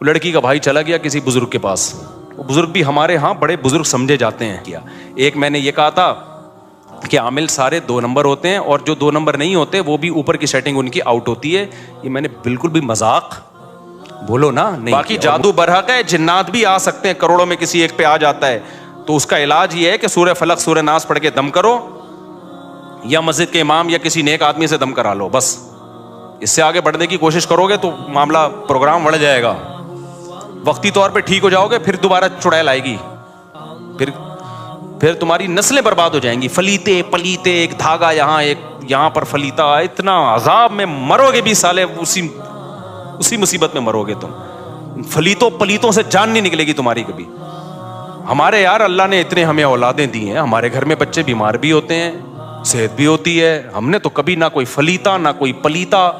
لڑکی کا بھائی چلا گیا کسی بزرگ کے پاس. وہ بزرگ بھی ہمارے ہاں بڑے بزرگ سمجھے جاتے ہیں. کیا ایک میں نے یہ کہا تھا کہ عامل سارے 2 نمبر ہوتے ہیں اور جو 2 نمبر نہیں ہوتے وہ بھی اوپر کی سیٹنگ ان کی آؤٹ ہوتی ہے. یہ میں نے بالکل بھی مذاق بولو نا نہیں. باقی جادو برحق ہے, جنات بھی آ سکتے ہیں, کروڑوں میں کسی ایک پہ آ جاتا ہے. تو اس کا علاج یہ ہے کہ سورہ فلق سورہ ناس پڑھ کے دم کرو, یا مسجد کے امام یا کسی نیک آدمی سے دم کرا لو بس. اس سے آگے بڑھنے کی کوشش کرو گے تو معاملہ پروگرام بڑھ جائے گا. وقتی طور پہ ٹھیک ہو جاؤ گے, پھر دوبارہ چڑیل آئے گی, پھر تمہاری نسلیں برباد ہو جائیں گی. فلیتے پلیتے, ایک دھاگا یہاں پر فلیتا, اتنا عذاب میں مرو گے بھی سالے, اسی مصیبت میں مرو گے تم. فلیتوں پلیتوں سے جان نہیں نکلے گی تمہاری کبھی. ہمارے یار اللہ نے اتنے ہمیں اولادیں دی ہیں, ہمارے گھر میں بچے بیمار بھی ہوتے ہیں, صحت بھی ہوتی ہے. ہم نے تو کبھی نہ کوئی فلیتا نہ کوئی پلیتا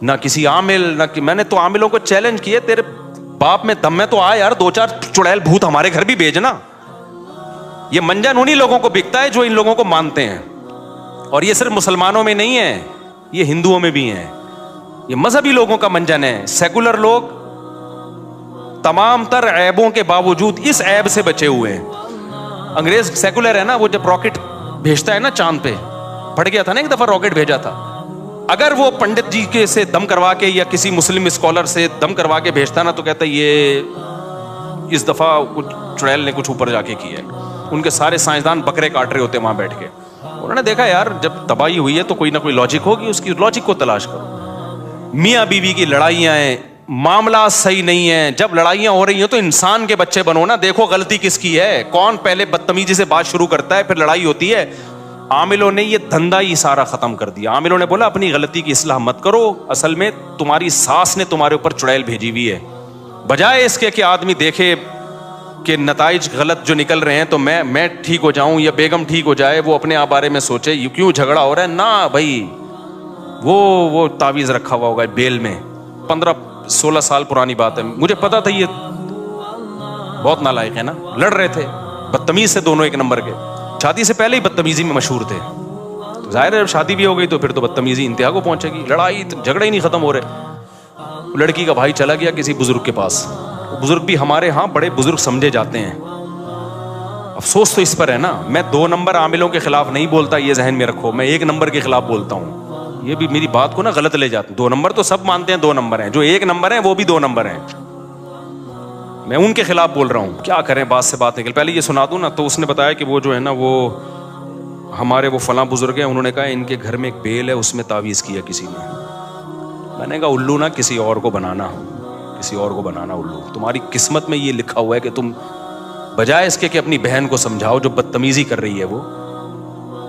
نہ کسی عامل نہ میں نے تو عاملوں کو چیلنج کیے, تیرے باپ میں دم میں تو آ یار, 2-4 چڑیل بھوت ہمارے گھر بھی بھیجنا. یہ منجن انہی لوگوں کو بکتا ہے جو ان لوگوں کو مانتے ہیں. اور یہ صرف مسلمانوں میں نہیں ہے, یہ ہندوؤں میں بھی ہیں. یہ مذہبی لوگوں کا منجن ہے. سیکولر لوگ تمام تر عیبوں کے باوجود اس عیب سے بچے ہوئے ہیں. انگریز سیکولر ہے نا, وہ جب راکٹ بھیجتا ہے نا چاند پہ, پڑ گیا تھا نا ایک دفعہ راکٹ بھیجا تھا, اگر وہ پنڈت جی کے سے دم کروا کے یا کسی مسلم اسکالر سے دم کروا کے بھیجتا نا تو کہتا ہے یہ اس دفعہ کچھ چڑیل نے کچھ اوپر جا کے کیا ہے. ان کے سارے سائنسدان بکرے کاٹ رہے ہوتے وہاں بیٹھ کے. انہوں نے دیکھا یار جب تباہی ہوئی ہے تو کوئی نہ کوئی لاجک ہوگی, اس کی لاجک کو تلاش کرو. میاں بیوی کی لڑائیاں ہیں, معاملہ صحیح نہیں ہے. جب لڑائیاں ہو رہی ہیں تو انسان کے بچے بنو نا, دیکھو غلطی کس کی ہے, کون پہلے بدتمیزی سے بات شروع کرتا ہے, پھر لڑائی ہوتی ہے. عاملوں نے یہ دھندا ہی سارا ختم کر دیا. عاملوں نے بولا اپنی غلطی کی اصلاح مت کرو, اصل میں تمہاری ساس نے تمہارے اوپر چڑیل بھیجی ہوئی ہے. بجائے اس کے کہ آدمی دیکھے کہ نتائج غلط جو نکل رہے ہیں تو میں ٹھیک ہو جاؤں یا بیگم ٹھیک ہو جائے, وہ اپنے آپ بارے میں سوچے یہ کیوں جھگڑا ہو رہا ہے. نہ بھائی, وہ تعویذ رکھا ہوا ہوگا بیل میں, 15-16 سال پرانی بات ہے. مجھے پتا تھا یہ بہت نالائق ہے نا, لڑ رہے تھے بدتمیز سے, دونوں ایک نمبر کے. شادی سے پہلے ہی بدتمیزی میں مشہور تھے. ظاہر ہے شادی بھی ہو گئی تو پھر تو بدتمیزی انتہا کو پہنچے گی. لڑائی جھگڑے ہی نہیں ختم ہو رہے. لڑکی کا بھائی چلا گیا کسی بزرگ کے پاس. بزرگ بھی ہمارے ہاں بڑے بزرگ سمجھے جاتے ہیں. افسوس تو اس پر ہے نا, میں 2 نمبر عاملوں کے خلاف نہیں بولتا, یہ ذہن میں رکھو, میں 1 نمبر کے خلاف بولتا ہوں. یہ بھی میری بات کو نا غلط لے جاتے. 2 نمبر تو سب مانتے ہیں 2 نمبر ہیں, جو 1 نمبر ہیں وہ بھی 2 نمبر ہیں. میں ان کے خلاف بول رہا ہوں. کیا کریں, بات سے بات نکل. پہلے یہ سنا دوں نا, تو اس نے بتایا کہ وہ جو ہے نا وہ ہمارے وہ فلاں بزرگ ہیں, انہوں نے کہا ان کے گھر میں ایک بیل ہے, اس میں تعویذ کیا کسی نے. میں نے کہا الو نا کسی اور کو بنانا الو. تمہاری قسمت میں یہ لکھا ہوا ہے کہ تم بجائے اس کے کہ اپنی بہن کو سمجھاؤ جو بدتمیزی کر رہی ہے وہ,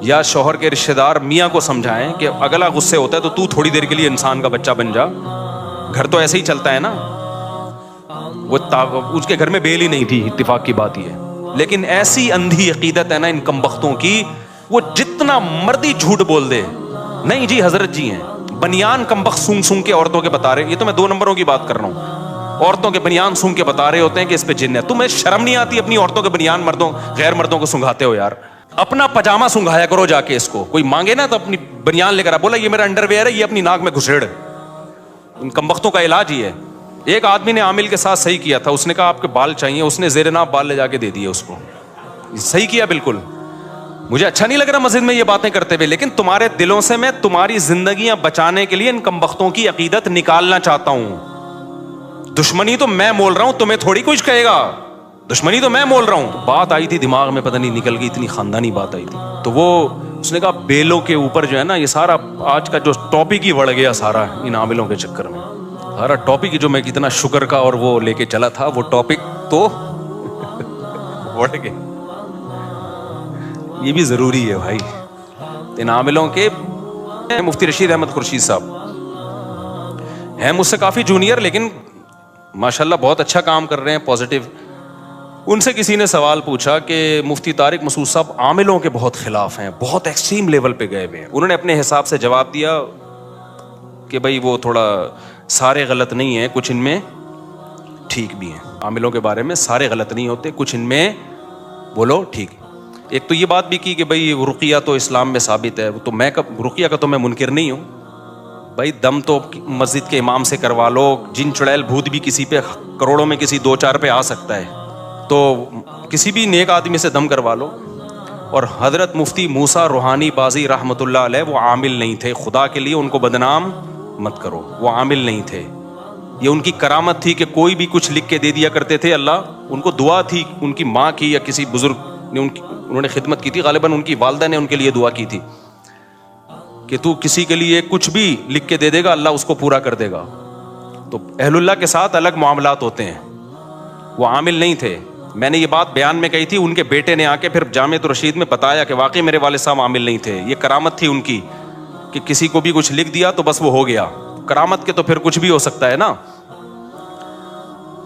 یا شوہر کے رشتہ دار میاں کو سمجھائیں کہ اگلا غصے ہوتا ہے تو تھوڑی دیر کے لیے انسان کا بچہ بن جا. گھر تو ایسے ہی چلتا ہے نا. وہ اس کے گھر میں بیل ہی نہیں تھی, اتفاق کی بات یہ ہے. لیکن ایسی اندھی عقیدت ہے نا ان کمبختوں کی, وہ جتنا مردی جھوٹ بول دے. نہیں جی حضرت جی ہیں, بنیان کمبخت سونگ سونگ کے عورتوں کے بتا رہے. یہ تو میں 2 نمبروں کی بات کر رہا ہوں. عورتوں کے بنیان سونگ کے بتا رہے ہوتے ہیں کہ اس پہ جن ہے. تمہیں شرم نہیں آتی اپنی عورتوں کے بنیان غیر مردوں کو سنگھاتے ہو یار. اپنا پجامہ سنگھایا کرو جا کے. اس کو کوئی مانگے نا تو اپنی بنیان لے کر بولا یہ میرا انڈر ویئر ہے, یہ اپنی ناک میں گھسیڑ. ان کمبختوں کا علاج ہی ہے. ایک آدمی نے عامل کے ساتھ صحیح کیا تھا, اس نے کہا آپ کے بال چاہیے, اس نے زیر ناف بال لے جا کے دے دیے اس کو. صحیح کیا بالکل. مجھے اچھا نہیں لگ رہا مسجد میں یہ باتیں کرتے ہوئے, لیکن تمہارے دلوں سے میں تمہاری زندگیاں بچانے کے لیے ان کمبختوں کی عقیدت نکالنا چاہتا ہوں. دشمنی تو میں مول رہا ہوں, تمہیں تھوڑی کچھ کہے گا. دشمنی تو میں مول رہا ہوں. بات آئی تھی دماغ میں, پتہ نہیں نکل گئی, اتنی خاندانی بات آئی تھی. تو وہ اس نے کہا بیلوں کے اوپر جو ہے نا, یہ سارا آج کا جو ٹاپک ہی بڑھ گیا سارا ان عاملوں کے چکر میں. سارا ٹاپک جو میں کتنا شکر کا اور وہ لے کے چلا تھا, وہ ٹاپک تو بڑھ گیا. یہ بھی ضروری ہے بھائی. ان عاملوں کے مفتی رشید احمد خورشید صاحب ہیں مجھ سے کافی جونیئر, لیکن ماشاءاللہ بہت اچھا کام کر رہے ہیں, پازیٹیو. ان سے کسی نے سوال پوچھا کہ مفتی طارق مسعود صاحب عاملوں کے بہت خلاف ہیں, بہت ایکسٹریم لیول پہ گئے ہوئے ہیں. انہوں نے اپنے حساب سے جواب دیا کہ بھائی وہ تھوڑا سارے غلط نہیں ہیں, کچھ ان میں ٹھیک بھی ہیں. عاملوں کے بارے میں سارے غلط نہیں ہوتے, کچھ ان میں بولو ٹھیک. ایک تو یہ بات بھی کی کہ بھائی رقیہ تو اسلام میں ثابت ہے, تو میں رقیہ کا تو میں منکر نہیں ہوں, بھائی دم تو مسجد کے امام سے کروا لو, جن چڑیل بھوت بھی کسی پہ کروڑوں میں کسی 2-4 پہ آ سکتا ہے, تو کسی بھی نیک آدمی سے دم کروا لو. اور حضرت مفتی موسیٰ روحانی بازی رحمۃ اللہ علیہ وہ عامل نہیں تھے, خدا کے لیے ان کو بدنام مت کرو, وہ عامل نہیں تھے. یہ ان کی کرامت تھی کہ کوئی بھی کچھ لکھ کے دے دیا کرتے تھے. اللہ ان کو دعا تھی, ان کی ماں کی یا کسی بزرگ نے انہوں نے خدمت کی تھی, غالباً ان کی والدہ نے ان کے لیے دعا کی تھی کہ تو کسی کے لیے کچھ بھی لکھ کے دے دے گا اللہ اس کو پورا کر دے گا. تو اہل اللہ کے ساتھ الگ معاملات ہوتے ہیں, وہ عامل نہیں تھے. میں نے یہ بات بیان میں کہی تھی, ان کے بیٹے نے آ کے پھر جامعۃ الرشید میں بتایا کہ واقعی میرے والد صاحب عامل نہیں تھے. یہ کرامت تھی ان کی کہ کسی کو بھی کچھ لکھ دیا تو بس وہ ہو گیا. کرامت کے تو پھر کچھ بھی ہو سکتا ہے نا.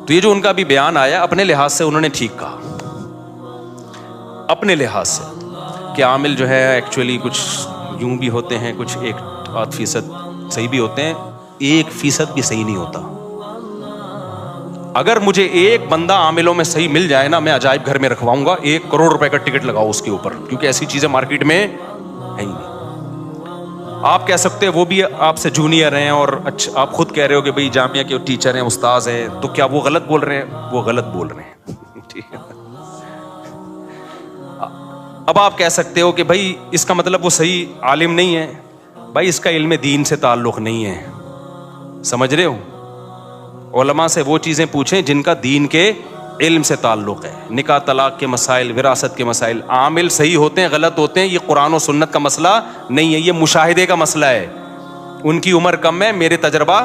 تو یہ جو ان کا بھی بیان آیا, اپنے لحاظ سے انہوں نے ٹھیک کہا, اپنے لحاظ سے, کہ عامل جو ہے ایکچولی کچھ یوں بھی ہوتے ہیں, کچھ 1-8% صحیح بھی ہوتے ہیں, 1% بھی صحیح نہیں ہوتا. اگر مجھے ایک بندہ عاملوں میں صحیح مل جائے نا, میں عجائب گھر میں رکھواؤں گا, 1 کروڑ روپے کا ٹکٹ لگاؤ اس کے اوپر, کیونکہ ایسی چیزیں مارکیٹ میں ہے ہی نہیں. آپ کہہ سکتے ہیں وہ بھی آپ سے جونیئر ہیں, اور اچھا آپ خود کہہ رہے ہو کہ بھئی جامعہ کے ٹیچر ہیں, استاذ ہیں, تو کیا وہ غلط بول رہے ہیں؟ وہ غلط بول رہے ہیں. ٹھیک ہے. اب آپ کہہ سکتے ہو کہ بھئی اس کا مطلب وہ صحیح عالم نہیں ہے. بھائی اس کا علم دین سے تعلق نہیں ہے, سمجھ رہے ہو؟ علماء سے وہ چیزیں پوچھیں جن کا دین کے علم سے تعلق ہے. نکاح طلاق کے مسائل, وراثت کے مسائل. عامل صحیح ہوتے ہیں, غلط ہوتے ہیں, یہ قرآن و سنت کا مسئلہ نہیں ہے, یہ مشاہدے کا مسئلہ ہے. ان کی عمر کم ہے, میرے تجربہ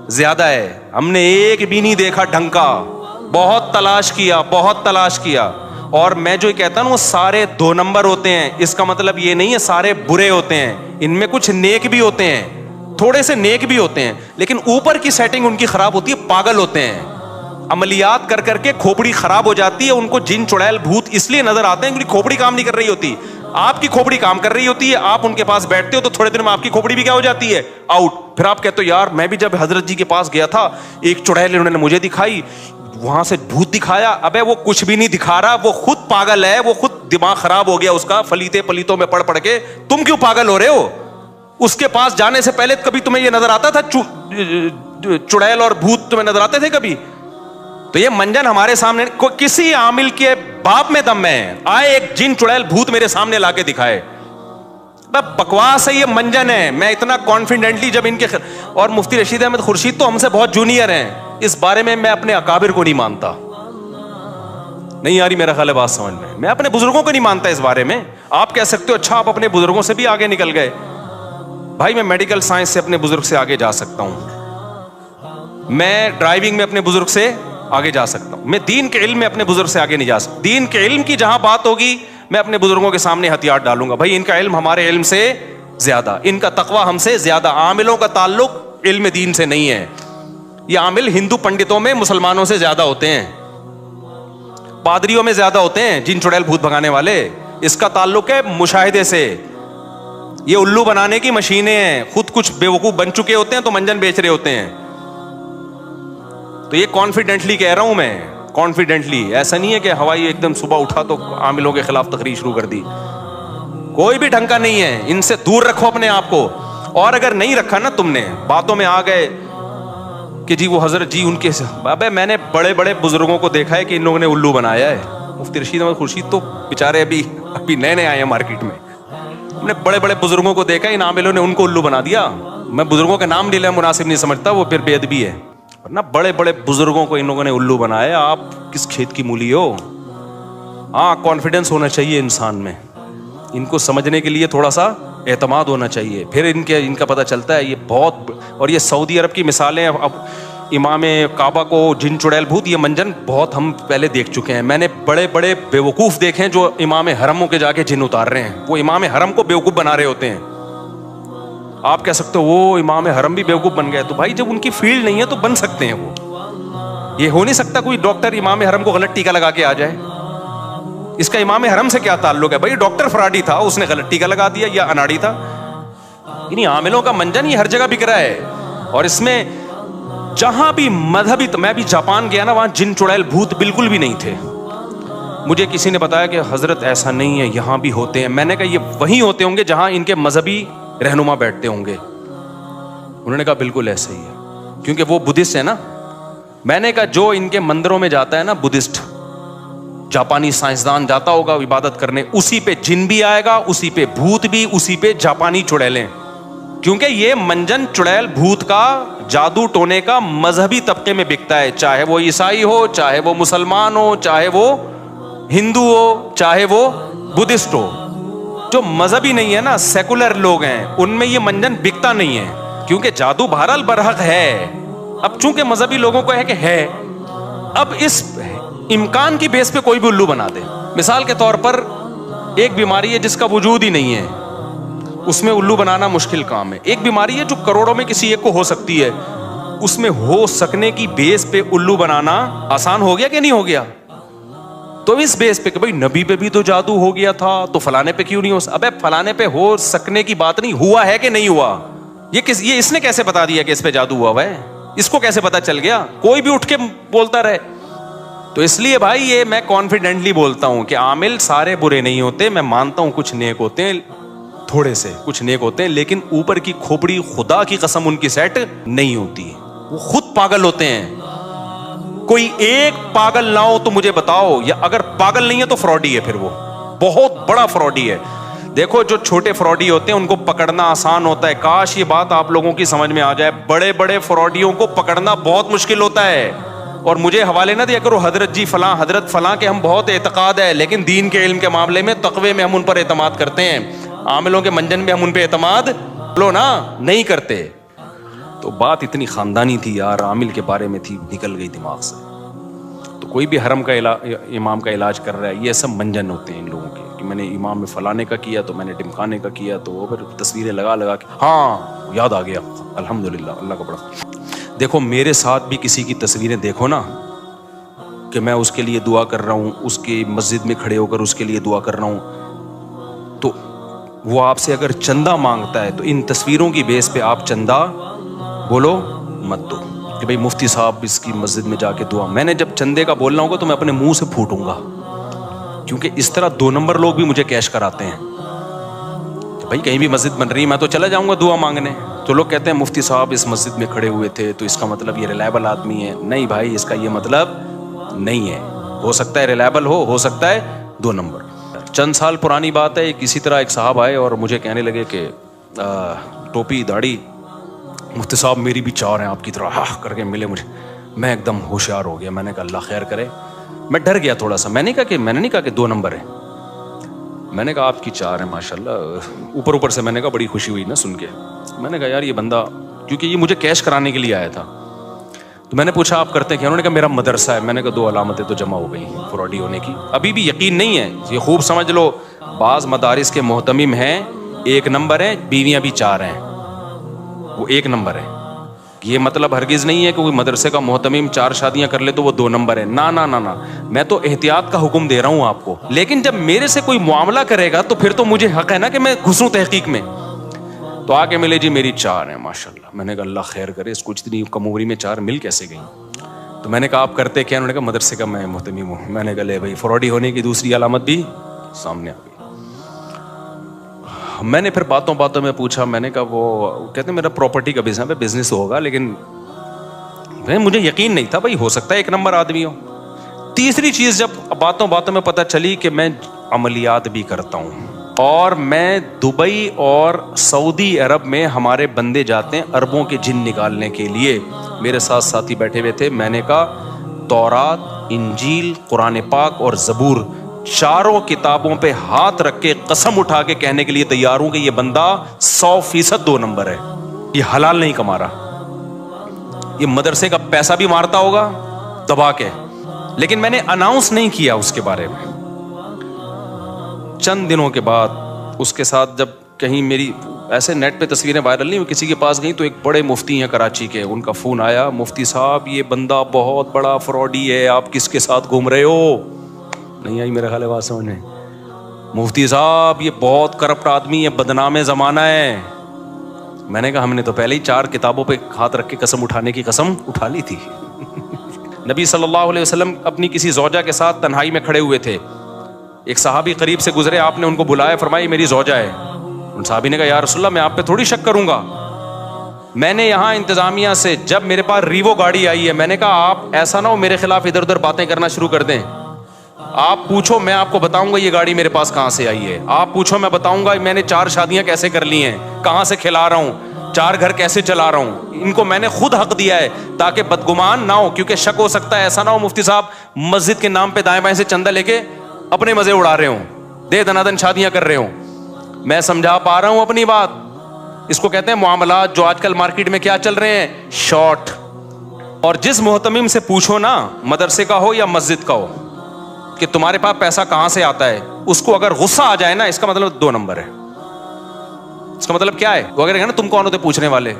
زیادہ ہے. ہم نے ایک بھی نہیں دیکھا ڈھنگ کا, بہت تلاش کیا. اور میں جو کہتا ہوں وہ سارے 2 نمبر ہوتے ہیں. اس کا مطلب یہ نہیں ہے سارے برے ہوتے ہیں, ان میں کچھ نیک بھی ہوتے ہیں, تھوڑے سے نیک بھی ہوتے ہیں, لیکن اوپر کی سیٹنگ ان کی خراب ہوتی ہے. پاگل ہوتے ہیں, عملیات کر کر کے کھوپڑی خراب ہو جاتی ہے. ان کو جن چڑیل بھوت اس لیے نظر آتے ہیں کیونکہ کھوپڑی کام نہیں کر رہی ہوتی. آپ کی کھوپڑی کام کر رہی ہوتی ہے, آپ ان کے پاس بیٹھتے ہو تو تھوڑے دن میں آپ کی کھوپڑی بھی کیا ہو جاتی ہے, آؤٹ. پھر آپ کہتے ہو یار میں بھی جب حضرت جی کے پاس گیا تھا, ایک چڑیل انہوں نے مجھے دکھائی, وہاں سے بھوت دکھایا. ابے وہ کچھ بھی نہیں دکھا رہا, وہ خود پاگل ہے, وہ خود دماغ خراب ہو گیا اس کا, پلیتوں میں پڑھ کے. تم کیوں پاگل ہو رہے ہو؟ اس کے پاس جانے سے پہلے کبھی تمہیں یہ نظر آتا تھا چڑیل اور بھوت تمہیں نظر آتے تھے کبھی؟ تو یہ منجن ہمارے سامنے, کسی عامل کے باپ میں دم ہے, آئے ایک جن چڑیل بھوت میرے سامنے لا کے دکھائے. بکواس ہے, یہ منجن ہے. میں اتنا کانفیڈنٹلی جب ان کے اور مفتی رشید احمد خورشید تو ہم سے بہت جونیئر ہیں, اس بارے میں میں اپنے اکابر کو نہیں مانتا. نہیں آ رہی میرا خیال ہے بات سمجھ میں اپنے بزرگوں کو نہیں مانتا اس بارے میں. آپ کہہ سکتے ہو اچھا آپ اپنے بزرگوں سے بھی آگے نکل گئے. بھائی میں میڈیکل سائنس سے اپنے بزرگ سے آگے جا سکتا ہوں, میں ڈرائیونگ میں اپنے بزرگ سے آگے جا سکتا ہوں, میں دین کے علم میں اپنے بزرگ سے آگے نہیں جا سکتا. دین کے علم کی جہاں بات ہوگی میں اپنے بزرگوں کے سامنے ہتھیار ڈالوں گا. بھائی ان کا علم ہمارے علم سے زیادہ, ان کا تقویٰ ہم سے زیادہ. عاملوں کا تعلق علم دین سے نہیں ہے. یہ عامل ہندو پنڈتوں میں مسلمانوں سے زیادہ ہوتے ہیں, پادریوں میں زیادہ ہوتے ہیں جن چڑیل بھوت بھگانے والے. اس کا تعلق ہے مشاہدے سے. یہ الو بنانے کی مشینیں ہیں, خود کچھ بیوقوف بن چکے ہوتے ہیں تو منجن بیچ رہے ہوتے ہیں. تو یہ کانفیڈنٹلی کہہ رہا ہوں میں, کانفیڈنٹلی. ایسا نہیں ہے کہ ہوائی ایک دم صبح اٹھا تو عاملوں کے خلاف تقریر شروع کر دی. کوئی بھی ڈھنگ کا نہیں ہے, ان سے دور رکھو اپنے آپ کو. اور اگر نہیں رکھا نا تم نے, باتوں میں آ گئے کہ جی وہ حضرت جی ان کے, ابے میں نے بڑے بڑے بزرگوں کو دیکھا ہے کہ ان لوگوں نے الو بنایا ہے. مفتی رشید احمد خورشید تو بیچارے ابھی نئے آئے ہیں مارکیٹ میں. ہم نے بڑے بڑے بزرگوں کو دیکھا, ان عاملوں نے ان کو الو بنا دیا. میں بزرگوں کا نام لینا مناسب نہیں سمجھتا, وہ پھر بے ادبی ہے. ورنہ بڑے بڑے بزرگوں کو ان لوگوں نے الو بنایا. آپ کس کھیت کی مولی ہو؟ ہاں کانفیڈنس ہونا چاہیے انسان میں, ان کو سمجھنے کے لیے تھوڑا سا اعتماد ہونا چاہیے, پھر ان کا پتہ چلتا ہے. یہ بہت, اور یہ سعودی عرب کی مثالیں, اب امام کعبہ کو جن چڑیل بھوت, یہ منجن بہت ہم پہلے دیکھ چکے ہیں. میں نے بڑے بڑے بیوقوف دیکھے ہیں جو امام حرموں کے جا کے جن اتار رہے ہیں. وہ امام حرم کو بیوقوف بنا رہے ہوتے ہیں. آپ کہہ سکتے ہو وہ امام حرم بھی بیوقوف بن گئے. تو بھائی جب ان کی فیلڈ نہیں ہے تو بن سکتے ہیں وہ. یہ ہو نہیں سکتا کوئی ڈاکٹر امام حرم کو غلط ٹیکا لگا کے آ جائے. اس کا امام حرم سے کیا تعلق ہے؟ بھائی ڈاکٹر فراڈی تھا, اس نے غلط ٹیکا لگا دیا, یا اناڑی تھا. یعنی عاملوں کا منجن یہ ہر جگہ بک رہا ہے. اور اس میں جہاں بھی مذہبی, میں بھی جاپان گیا نا, وہاں جن چڑیل بھوت بالکل بھی نہیں تھے. مجھے کسی نے بتایا کہ حضرت ایسا نہیں ہے, یہاں بھی ہوتے ہیں. میں نے کہا یہ وہیں ہوتے ہوں گے جہاں ان کے مذہبی رہنما بیٹھتے ہوں گے. انہوں نے کہا بالکل ایسے ہی ہے, کیونکہ وہ بدھسٹ ہے نا. میں نے کہا جو ان کے مندروں میں جاتا ہے نا بدھسٹ, جاپانی سائنسدان جاتا ہوگا عبادت کرنے, اسی پہ جن بھی آئے گا, اسی پہ بھوت بھی, اسی پہ جاپانی چڑیلیں. کیونکہ یہ منجن چڑیل بھوت کا, جادو ٹونے کا مذہبی طبقے میں بکتا ہے, چاہے وہ عیسائی ہو, چاہے وہ مسلمان ہو, چاہے وہ ہندو ہو, چاہے وہ بدھسٹ ہو. جو مذہبی نہیں ہے نا, سیکولر لوگ ہیں, ان میں یہ منجن بکتا نہیں ہے, کیونکہ جادو بہرحال برحق ہے. اب چونکہ مذہبی لوگوں کو ہے کہ ہے, اب اس امکان کی بیس پہ کوئی بھی الو بنا دے. مثال کے طور پر ایک بیماری ہے جس کا وجود ہی نہیں ہے, اس میں الو بنانا مشکل کام ہے. ایک بیماری ہے جو کروڑوں میں کسی ایک کو ہو سکتی ہے, اس میں ہو سکنے کی بیس پہ الو بنانا آسان ہو گیا کہ نہیں ہو گیا؟ تو اس بیس پہ کہ بھئی نبی پہ بھی تو جادو ہو گیا تھا, تو فلانے پہ کیوں نہیں ہو سکتا؟ ابے فلانے پہ ہو سکنے کی بات نہیں, ہوا ہے کہ نہیں ہوا. یہ اس نے کیسے بتا دیا کہ اس پہ جادو ہوا ہے؟ اس کو کیسے پتا چل گیا؟ کوئی بھی اٹھ کے بولتا رہے. تو اس لیے بھائی یہ میں کانفیڈنٹلی بولتا ہوں کہ عامل سارے برے نہیں ہوتے. میں مانتا ہوں کچھ نیک ہوتے ہیں, تھوڑے سے کچھ نیک ہوتے ہیں, لیکن اوپر کی کھوپڑی خدا کی قسم ان کی سیٹ نہیں ہوتی. وہ خود پاگل ہوتے ہیں. کوئی ایک پاگل نہ ہو تو مجھے بتاؤ, یا اگر پاگل نہیں ہے تو فراڈی ہے, پھر وہ بہت بڑا فراڈی ہے. دیکھو جو چھوٹے فراڈی ہوتے ہیں ان کو پکڑنا آسان ہوتا ہے. کاش یہ بات آپ لوگوں کی سمجھ میں آ جائے, بڑے بڑے فراڈیوں کو پکڑنا بہت مشکل ہوتا ہے. اور مجھے حوالے نہ دیا کرو حضرت جی فلاں حضرت فلاں کے ہم بہت اعتقاد ہے, لیکن دین کے علم کے معاملے میں تقوی میں ہم ان پر اعتماد کرتے ہیں, عاملوں کے منجن میں ہم ان پہ اعتماد لو نا نہیں کرتے. تو بات اتنی خاندانی تھی یار, عامل کے بارے میں تھی, نکل گئی دماغ سے. تو کوئی بھی حرم کا امام کا علاج کر رہا ہے, یہ سب منجن ہوتے ہیں ان لوگوں کے, کہ میں نے امام میں فلانے کا کیا تو میں نے ڈمکانے کا کیا, تو وہ پھر تصویریں لگا کے ہاں یاد آ گیا, الحمدللہ اللہ کا بڑا. دیکھو میرے ساتھ بھی کسی کی تصویریں دیکھو نا, کہ میں اس کے لیے دعا کر رہا ہوں, اس کی مسجد میں کھڑے ہو کر اس کے لیے دعا کر رہا ہوں, تو وہ آپ سے اگر چندہ مانگتا ہے تو ان تصویروں کی بیس پہ آپ چندہ بولو مت دو کہ بھئی مفتی صاحب اس کی مسجد میں جا کے دعا. میں نے جب چندے کا بولنا ہوگا تو میں اپنے منہ سے پھوٹوں گا, کیونکہ اس طرح 2 نمبر لوگ بھی مجھے کیش کراتے ہیں کہ بھائی کہیں بھی مسجد بن رہی ہے میں تو چلا جاؤں گا دعا مانگنے. تو لوگ کہتے ہیں مفتی صاحب اس مسجد میں کھڑے ہوئے تھے تو اس کا مطلب یہ ریلائبل آدمی ہے. نہیں بھائی, اس کا یہ مطلب نہیں ہے. ہو سکتا ہے ریلائبل ہو سکتا ہے 2 نمبر. چند سال پرانی بات ہے, کسی طرح ایک صاحب آئے اور مجھے کہنے لگے کہ ٹوپی داڑھی, مفتی صاحب میری بھی 4 ہیں آپ کی طرح, ہاں کر کے ملے مجھے. میں ایک دم ہوشیار ہو گیا, میں نے کہا اللہ خیر کرے. میں ڈر گیا تھوڑا سا, میں نے نہیں کہا کہ 2 نمبر ہیں, میں نے کہا آپ کی 4 ہیں ماشاءاللہ. اوپر سے میں نے کہا بڑی خوشی ہوئی نا سن کے. میں نے کہا یار یہ بندہ, کیونکہ یہ مجھے کیش کرانے کے لیے آیا تھا, تو میں نے پوچھا آپ کرتے کیا؟ انہوں نے کہا میرا مدرسہ ہے. میں نے کہا 2 علامتیں تو جمع ہو گئی فراڈی ہونے کی. ابھی بھی یقین نہیں ہے, یہ خوب سمجھ لو, بعض مدارس کے محتمم ہیں 1 نمبر ہیں, بیویاں بھی 4 ہیں, وہ 1 نمبر ہے. یہ مطلب ہرگز نہیں ہے کہ کوئی مدرسے کا محتمم 4 شادیاں کر لے تو وہ 2 نمبر ہے. نہ, میں تو احتیاط کا حکم دے رہا ہوں آپ کو. لیکن جب میرے سے کوئی معاملہ کرے گا تو پھر تو مجھے حق ہے نا کہ میں گھسوں تحقیق میں. تو آ کے ملے جی میری 4 ہیں ماشاءاللہ. میں نے کہا اللہ خیر کرے, اس کو اتنی کم عمری میں 4 مل کیسے گئیں؟ تو میں نے کہا آپ کرتے کیا؟ انہوں نے کہا مدرسے کا میں محتمم ہوں. میں نے کہا لے بھائی, فراڈی ہونے کی دوسری علامت بھی سامنے آ گئی. میں نے پھر باتوں میں پوچھا, میں نے کہا وہ کہتے ہیں میرا پراپرٹی کا بزنس ہوگا, لیکن مجھے یقین نہیں تھا, بھائی ہو سکتا ہے 1 نمبر آدمی ہو. تیسری چیز جب باتوں میں پتہ چلی کہ میں عملیات بھی کرتا ہوں, اور میں دبئی اور سعودی عرب میں ہمارے بندے جاتے ہیں عربوں کے جن نکالنے کے لیے. میرے ساتھ ساتھی بیٹھے ہوئے تھے. میں نے کہا تورات, انجیل, قرآن پاک اور زبور, 4 کتابوں پہ ہاتھ رکھ کے قسم اٹھا کے کہنے کے لیے تیار ہوں کہ یہ بندہ 100% 2 نمبر ہے. یہ حلال نہیں کما رہا, یہ مدرسے کا پیسہ بھی مارتا ہوگا دبا کے, لیکن میں نے اناؤنس نہیں کیا اس کے بارے میں. چند دنوں کے بعد اس کے ساتھ جب کہیں میری ایسے نیٹ پہ تصویریں وائرل نہیں ہوئی, کسی کے پاس گئی تو ایک بڑے مفتی ہیں کراچی کے, ان کا فون آیا, مفتی صاحب یہ بندہ بہت بڑا فراڈی ہے, آپ کس کے ساتھ گھوم رہے ہو؟ نہیں آئی میرے خیال ہے بات سمجھ میں. مفتی صاحب یہ بہت کرپٹ آدمی ہے, بدنام زمانہ ہے. میں نے کہا ہم نے تو پہلے ہی 4 کتابوں پہ ہاتھ رکھ کے قسم اٹھانے کی قسم اٹھا لی تھی. نبی صلی اللہ علیہ وسلم اپنی کسی زوجہ کے ساتھ تنہائی میں کھڑے ہوئے تھے. ایک صحابی قریب سے گزرے, آپ نے ان کو بلایا, فرمایا میری زوجہ ہے. ان صحابی نے کہا یا رسول اللہ میں آپ پہ تھوڑی شک کروں گا, میں نے یہاں انتظامیہ سے جب میرے پاس ریوو گاڑی آئی ہے، میں نے کہا آپ ایسا نہ ہو میرے خلاف ادھر ادھر باتیں کرنا شروع کر دیں، آپ پوچھو میں آپ کو بتاؤں گا یہ گاڑی میرے پاس کہاں سے آئی ہے، آپ پوچھو میں بتاؤں گا میں نے 4 شادیاں کیسے کر لی ہیں، کہاں سے کھلا رہا ہوں، 4 گھر کیسے چلا رہا ہوں، ان کو میں نے خود حق دیا ہے تاکہ بدگمان نہ ہو، کیونکہ شک ہو سکتا ہے ایسا نہ ہو مفتی صاحب مسجد کے نام پہ دائیں بائیں سے چندہ لے کے اپنے مزے اڑا رہے ہوں، دے دنادن شادیاں کر رہے ہوں۔ میں سمجھا پا رہا ہوں اپنی بات، اس کو کہتے ہیں معاملات جو آج کل مارکیٹ میں کیا چل رہے ہیں، شارٹ۔ اور جس محتمم سے پوچھو نا، مدرسے کا ہو یا مسجد کا ہو، کہ تمہارے پاس پیسہ کہاں سے آتا ہے، اس کو اگر غصہ آ جائے نا، اس کا مطلب 2 نمبر ہے۔ اس کا مطلب کیا ہے؟ وہ اگر نا تم کون ہوتے پوچھنے والے،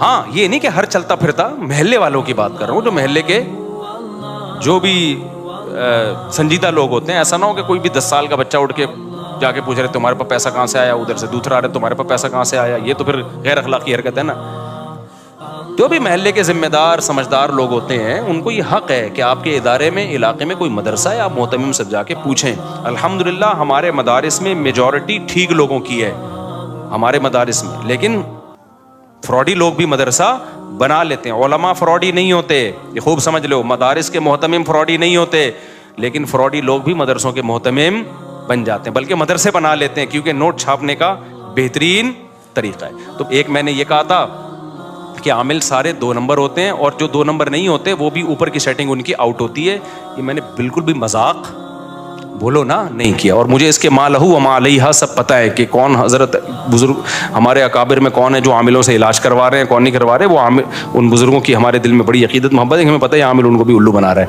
ہاں یہ نہیں کہ ہر چلتا پھرتا، محلے والوں کی بات کر رہا ہوں، جو محلے کے جو بھی سنجیدہ لوگ ہوتے ہیں، ایسا نہ ہو کہ کوئی بھی 10 سال کا بچہ اٹھ کے جا کے پوچھ رہے تمہارے پاس پیسہ کہاں سے آیا، ادھر سے دوسرا آ رہا ہے تمہارے پاس پیسہ کہاں سے آیا، یہ تو پھر غیر اخلاقی حرکت ہے نا۔ جو بھی محلے کے ذمہ دار سمجھدار لوگ ہوتے ہیں ان کو یہ حق ہے کہ آپ کے ادارے میں علاقے میں کوئی مدرسہ ہے، آپ محتمم سے جا کے پوچھیں۔ الحمدللہ ہمارے مدارس میں میجورٹی ٹھیک لوگوں کی ہے ہمارے مدارس میں، لیکن فراڈی لوگ بھی مدرسہ بنا لیتے ہیں۔ علماء فراڈی نہیں ہوتے، یہ خوب سمجھ لو، مدارس کے محتمم فراڈی نہیں ہوتے، لیکن فراڈی لوگ بھی مدرسوں کے محتمم بن جاتے ہیں، بلکہ مدرسے بنا لیتے ہیں، کیونکہ نوٹ چھاپنے کا بہترین طریقہ ہے۔ تو ایک میں نے یہ کہا تھا کہ عامل سارے 2 نمبر ہوتے ہیں، اور جو 2 نمبر نہیں ہوتے وہ بھی اوپر کی سیٹنگ ان کی آؤٹ ہوتی ہے۔ یہ میں نے بالکل بھی مذاق بولو نا نہیں کیا، اور مجھے اس کے ما لہو و ما علیہا سب پتہ ہے کہ کون حضرت بزرگ ہمارے اکابر میں کون ہے جو عاملوں سے علاج کروا رہے ہیں، کون نہیں کروا رہے۔ وہ عامل ان بزرگوں کی ہمارے دل میں بڑی عقیدت محبت ہے کہ ہمیں پتہ ہے عامل ان کو بھی الو بنا رہا ہے۔